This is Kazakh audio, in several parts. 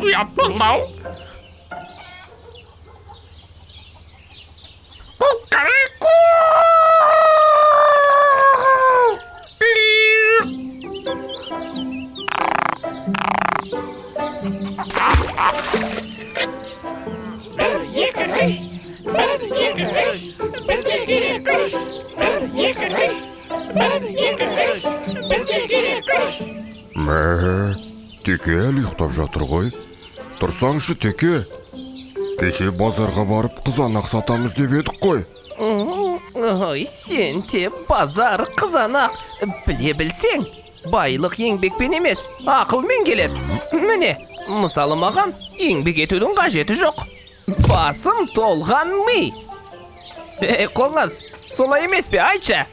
Uyattın lan. Bir yıkılış, bir yıkılış, bezirgili kuş. Bir yıkılış, bir yıkılış, bezirgili kuş. Теке әлі ұйықтап жатыр ғой. Тұрсаңшы, теке. Кеше базарға барып қызанақ сатамыз деп едік қой. Ой, сен те базар қызанақ. Біле білсең, байлық еңбекпен емес, ақылмен келеді. Міне, мысалы маған еңбек етудің қажеті жоқ. Басым толған ми. Қоңыз, солай емес пе, айтшы?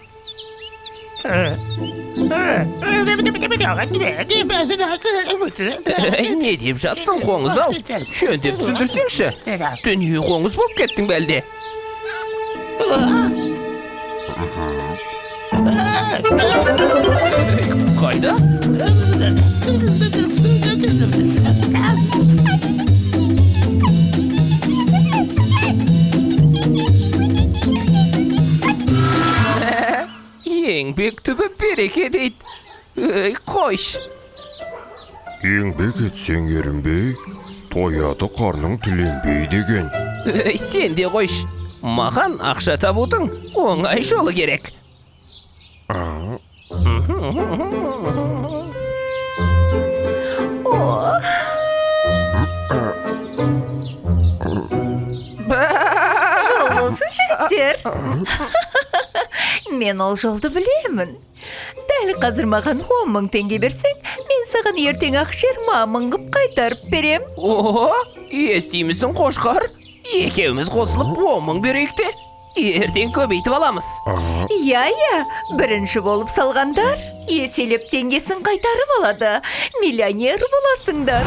Не деп жатсың, қоңыз-ау? Шөндеп түсіндірсеңші. Дүние қоңыз болып кеттің бәлде. Қайда? Еңбек түбі береке дейді. Қойш. Еңбек етсең ерінбей, тояды қарның тіленбей деген. Сен де қойш. Маған ақша табудың оңай жолы керек. Olsun жігіттер. Мен ол жолды білемін. Дәл қазір маған 10 мың теңге берсең, мен саған ертең ақ 20 мың қып қайтарып берем. О, естимісің қошқар? Екеуміз қосылып 10 мың берейік те, ертең көбейтіп аламыз. Иә, бірінші болып салғандар еселеп теңгесін қайтарып алады. Миллионер боласыңдар.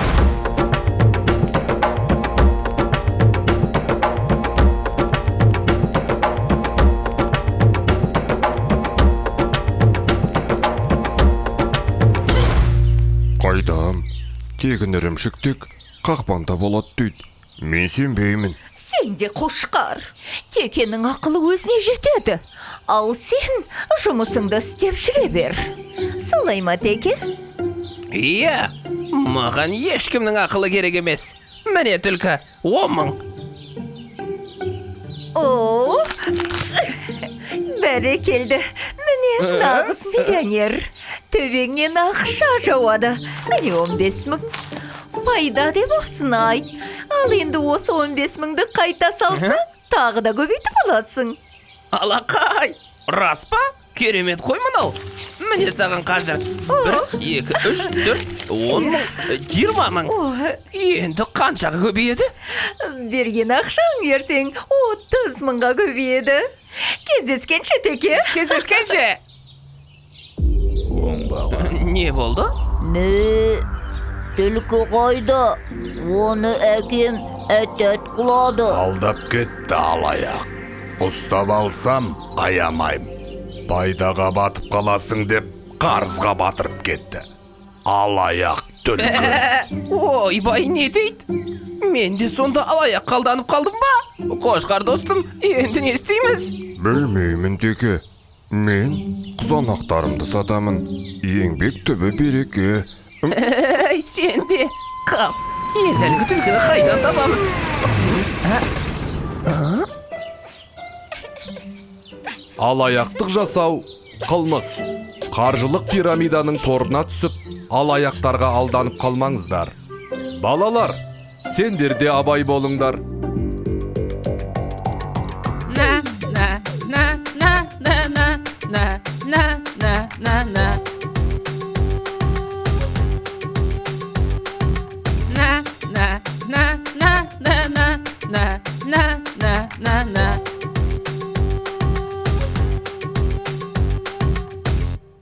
Қайдам, тегін ірімшіктек қақпанда болады дейді. Мен сенбеймін. Сен де қошқар. Текенің ақылы өзіне жетеді. Ал сен жұмысыңды істеп жүре бер. Солай ма, Теке? Иә, маған ешкімнің ақылы керек емес. Міне түлкі, 10 мың. О, бәрекелді. Міне нағыз миллионер. Төбеңнен ақша жауады. Міне 15 мың. Пайда деп осыны айт. Ал енді осы 15 мыңды қайта салсаң, тағы да көбейтіп аласың. Алақай, рас па? Керемет қой мынау. Міне саған қазір 1, 2, 3, 4, 10 мың, 20 мың. Енді қаншаға көбейеді? Берген ақшаң ертең 30 мыңға көбейеді. Кездескенше, Теке. Кездескенше. Не болды? Не? Түлкі қойды. Оны әкем әтәт қылады. Алдап кетті алаяқ. Ұстап алсам аямайым. Пайдаға батып қаласың деп қарызға батырып кетті. Алаяқ түлкі. Ойбай, не дейді? Мен де сонда алаяқ қалданып қалдым ба? Қошқар достым, енді не істейміз? Білмеймін, теке. Мен қызанақтарымды сатамын. Еңбек түбі береке. Сен де қап. Енді әлгі түлкіні қайдан табамыз? Алаяқтық жасау қылмыс. Қаржылық пирамиданың торына түсіп, алаяқтарға алданып қалмаңыздар. Балалар, сендер де абай болыңдар. на на